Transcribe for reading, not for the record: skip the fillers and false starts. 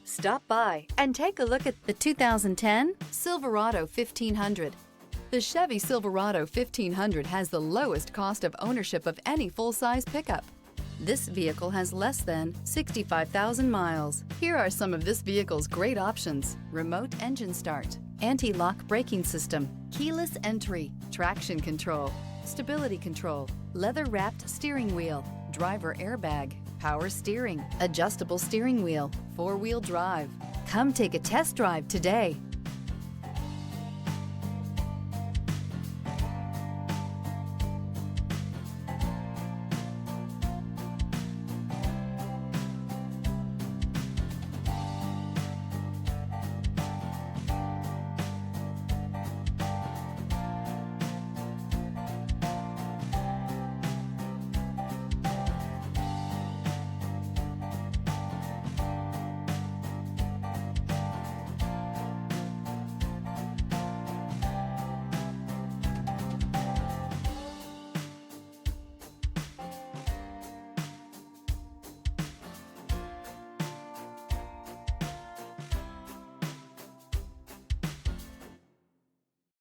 Stop by and take a look at the 2010 Silverado 1500. The Chevy Silverado 1500 has the lowest cost of ownership of any full-size pickup. This vehicle has less than 65,000 miles. Here are some of this vehicle's great options: remote engine start, anti-lock braking system, keyless entry, traction control, stability control, leather-wrapped steering wheel, driver airbag, power steering, adjustable steering wheel, four-wheel drive. Come take a test drive today.